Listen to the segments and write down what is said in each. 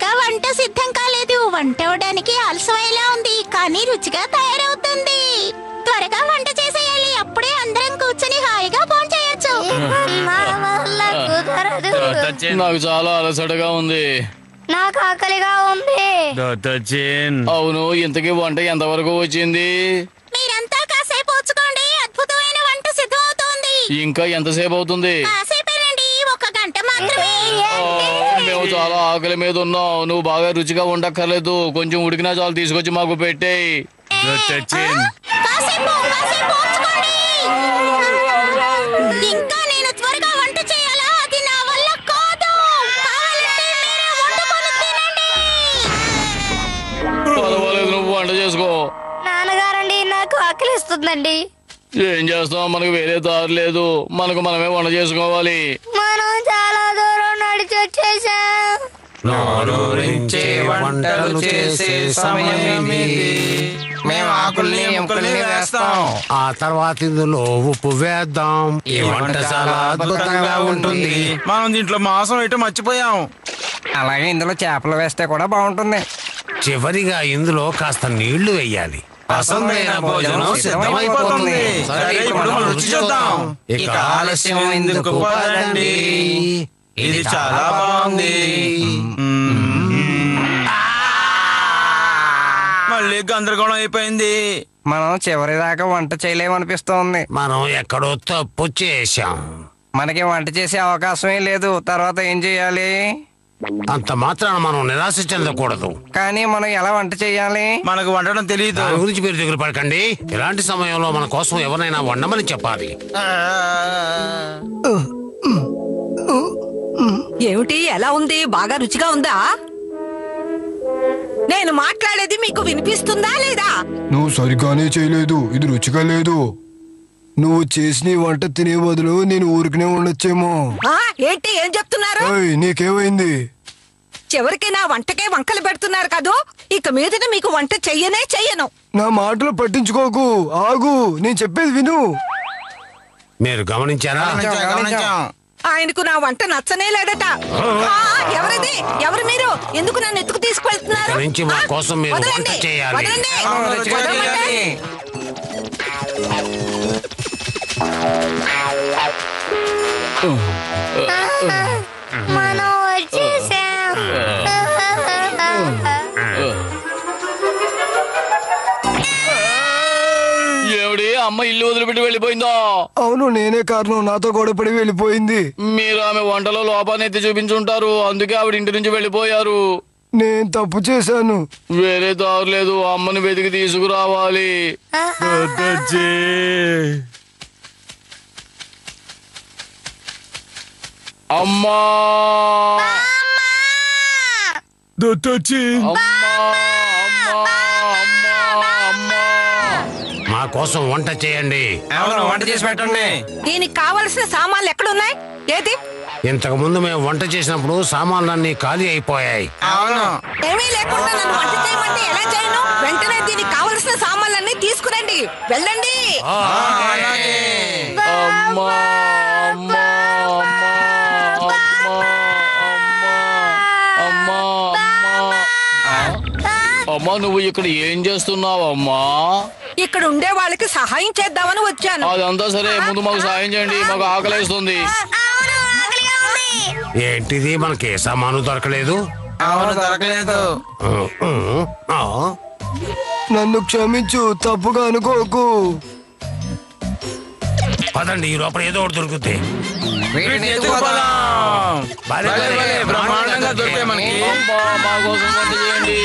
ఇంకా వంట సిద్ధం కాలేదు. వంట అవడానికి ఆలస్యమయ్యేలా ఉంది, కానీ రుచిగా తయారవుతుంది. త్వరగా వంట చేసేయాలి, అప్పుడే అందరం కూర్చొని హాయిగా భోంచేయొచ్చు. నాకు చాలా అలసటగా ఉంది. నాకు ఆకలిగా ఉంది. అవును, ఇంతకీ వంట ఎంతవరకు వచ్చింది? మీరంతా కాసేపు వచ్చుకోండి, అద్భుతమైన వంట సిద్ధం అవుతుంది. ఇంకా ఎంతసేపు అవుతుంది? కాసేపేనండి, 1 గంట మాత్రమే. మేము చాలా ఆకలి మీద ఉన్నాం. నువ్వు బాగా రుచిగా ఉండక్కర్లేదు, కొంచెం ఉడికినా చాలు, తీసుకొచ్చి మాకు పెట్టేయి. కాసేపు వచ్చుకోండి. ఇంకా నేను త్వరగా వంట చేయాలా? అది నా వల్ల కాదు. కావాలంటే మీరే వండుకొని తినండి. పర్వాలేదు, నువ్వు వంట చేసుకో. నాన్నగారండి, నాకు ఆకలిస్తుందండి. ఏం చేస్తాం, మనకు వేరే దారి లేదు. మనకు మనమే వంట చేసుకోవాలి. మనం చాలా దూరం నడిచి వచ్చేసాం. నోరూరించే వంటలు చేసే సమయం ఇది. మేము ఆకుల్ని ముక్కల్ని వేస్తాం. ఆ తర్వాత ఇందులో ఉప్పు వేద్దాం. ఈ వంట చాలా అద్భుతంగా ఉంటుంది. మనం దీంట్లో మాంసం వేయటం మర్చిపోయాం. అలాగే ఇందులో చేపలు వేస్తే కూడా బాగుంటుంది. చివరిగా ఇందులో కాస్త నీళ్లు వెయ్యాలి. పసందైన భోజనం సిద్ధమైపోతుంది. సరే, ఇప్పుడు మనం రుచి చూద్దాం. ఇక ఆలస్యం ఎందుకు, పదండి. ఇది చాలా బాగుంది. మళ్ళీ గందరగోళం అయిపోయింది. మనం చివరి దాకా వంట చేయలేమనిపిస్తోంది. మనం ఎక్కడో తప్పు చేశాం. మనకి వంట చేసే అవకాశమే లేదు. తర్వాత ఏం చేయాలి? అంత మాత్రాన మనం నిరాశ చెందకూడదు. కానీ మనం ఎలా వంట చేయాలి? మనకు వండడం తెలియదు. దాని గురించి మీరు దగ్గర పడకండి. ఇలాంటి సమయంలో మన కోసం ఎవరైనా వండమని చెప్పాలి. ఏమిటి, ఎలా ఉంది? బాగా రుచిగా ఉందా? నేను మాట్లాడేది మీకు వినిపిస్తుందా లేదా? నువ్వు సరిగానే చేయలేదు. ఇది రుచిగా లేదు. నువ్వు చేసిన ఈ వంట తినే బదులు నేను ఊరికనే ఉండొచ్చేమో. ఏంటి, ఏం చెప్తున్నారు? నీకేమైంది? చివరికి నా వంటకే వంకలు పెడుతున్నారు కదూ. ఇక మీదట మీకు వంట చెయ్యను. నా మాటలు పట్టించుకోకు, ఆగు, నేను చెప్పేది విను. మీరు గమనించారా? ఆయనకు నా వంట నచ్చనే లేదట. ఎవరిది? ఎవరు మీరు? ఎందుకు నన్ను ఎత్తుకు తీసుకువెళ్తున్నారు? నుంచి మా కోసం మీరు వంట చేయాలి. మనం వచ్చేసాం. ఏమిటి, అమ్మ ఇల్లు వదిలిపెట్టి వెళ్ళిపోయిందా? అవును, నేనే కారణం. నాతో గొడవపడి వెళ్ళిపోయింది. మీరు ఆమె వంటలో లోపాన్ని ఎత్తి చూపించుంటారు, అందుకే ఆవిడ ఇంటి నుంచి వెళ్ళిపోయారు. నేను తప్పు చేశాను. వేరే దారి లేదు, అమ్మని వెతికి తీసుకురావాలి. అమ్మా, మా కోసం వంట చేయండి. వంట చేసి పెట్టండి. దీనికి కావలసిన సామాన్లు ఎక్కడున్నాయి? ఏది? ఇంతకు ముందు మేము వంట చేసినప్పుడు సామాన్లన్నీ ఖాళీ అయిపోయాయి. ఏమీ లేకుండా నన్ను వంట చేయమంటే ఎలా చేయను? వెంటనే దీనికి కావలసిన సామాన్లన్నీ తీసుకురండి. వెళ్ళండి. అమ్మా, నువ్వు ఇక్కడ ఏం చేస్తున్నావు అమ్మా? ఇక్కడ ఉండే వాళ్ళకి సహాయం చేద్దామని వచ్చాను. అదంతా సరే, ముందు మాకు సహాయం చేయండి, మాకు ఆకలేస్తుంది. ఏంటిది, మనకి ఏ సామాను దొరకలేదు? దొరకలేదు. నన్ను క్షమించు, తప్పుగా అనుకోకు. పదండి, ఈ లోపల ఏదో ఒకటి దొరుకుతుంది. బ్రహ్మాండంగా దొరికాయి మనకి. మా కోసం వంట చేయండి.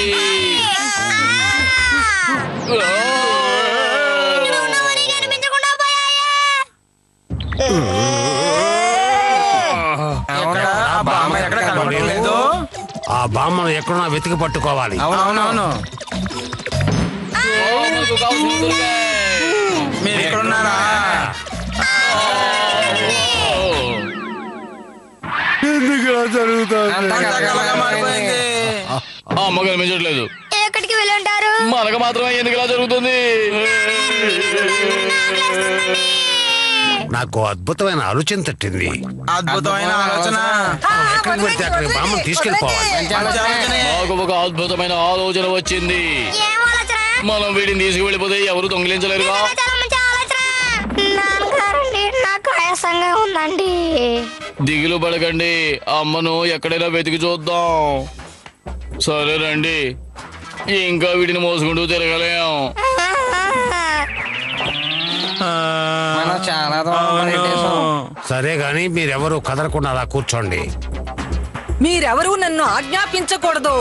ఆ బామ్మను ఎక్కడున్నా వెతికి పట్టుకోవాలి. అవునవును, మీరు ఎక్కడున్నారా? ఎందుకు జరుగుతుంది? అమ్మ కనిపించట్లేదు. ఎక్కడికి వెళ్ళుంటారు? మనకు మాత్రమే ఎందుకు ఇలా జరుగుతుంది? నాకు అద్భుతమైన ఆలోచన తట్టింది. అద్భుతమైన ఆలోచన. ఎక్కడికి వెళ్తే అక్కడికి బామ్మను తీసుకెళ్ళిపోవాలి. నాకు ఒక అద్భుతమైన ఆలోచన వచ్చింది. మనం వీడిని తీసుకువెళ్ళిపోతే ఎవరు దొంగిలించలేరుగా. నాన్నగారండి నాకు ఆయాసంగా ఉందండి. దిగులు పడకండి, అమ్మను ఎక్కడైనా వెతికి చూద్దాం. సరే రండి, ఇంకా వీడిని మోసుకుంటూ తిరగలేం. సరే గాని మీరెవరు కదలకుండా అలా కూర్చోండి. మీరెవరూ నన్ను ఆజ్ఞాపించకూడదు.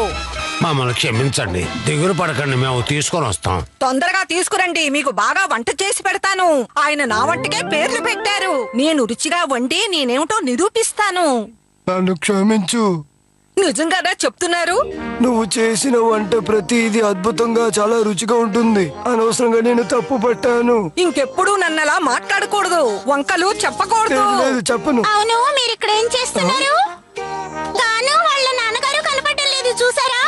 మమ్మల్ని క్షమించండి, దిగులు పడకండి, మేము తీసుకొని వస్తాం. తొందరగా తీసుకురండి, మీకు బాగా వంట చేసి పెడతాను. ఆయన నా వంటకే పేర్లు పెట్టారు. నేను రుచిగా వండి నేనేమిటో నిరూపిస్తాను. నన్ను క్షమించు. నిజంగానే చెప్తున్నారు? నువ్వు చేసిన వంట ప్రతిదీ అద్భుతంగా చాలా రుచిగా ఉంటుంది. అనవసరంగా నేను తప్పు పట్టాను. ఇంకెప్పుడు నన్నలా మాట్లాడకూడదు, వంకలు చెప్పకూడదు. లేదు, చెప్పను. అవును, మీరు ఇక్కడ ఏం చేస్తున్నారు? గాను వాళ్ళ నాన్నగారు కనపడలేదు, చూసారా?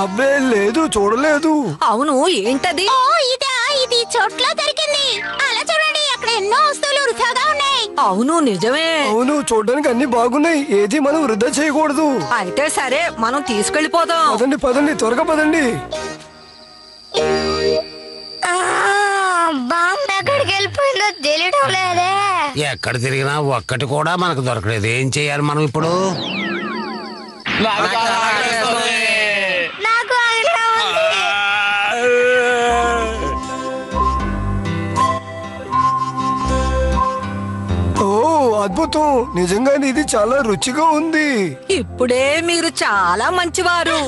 అబ్బే లేదు, చూడలేదు. అవును, ఏంటది? ఓ ఇదా, ఇది చోట్ల దొరికింది. అలా చూడండి, అక్కడ ఎన్నో వస్తువులు వృధాగా ఉన్నాయి. అవును, నిజమే. అవును, చూడడానికి అన్ని బాగున్నాయి. ఏది మనం వృధా చేయకూడదు. అయితే సరే, మనం తీసుకెళ్లిపోదాం. పదండి పదండి, త్వరగా పదండి. బాంబు ఎక్కడికి వెళ్ళిపోయిందో తెలియడం లేదే. ఎక్కడ తిరిగినా ఒక్కటి కూడా మనకు దొరకలేదు. ఏం చేయాలి మనం ఇప్పుడు? నాకు చాలా ఆకలేస్తుంది. నాకు ఆకలిగా ఉంది. ఓ అద్భుతం, నిజంగానే ఇది చాలా రుచిగా ఉంది. ఇప్పుడే మీరు చాలా మంచివారు.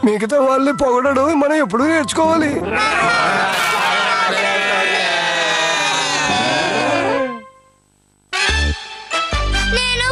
మిగతా వాళ్ళని పొగడడం మనం ఎప్పుడు నేర్చుకోవాలి. నేను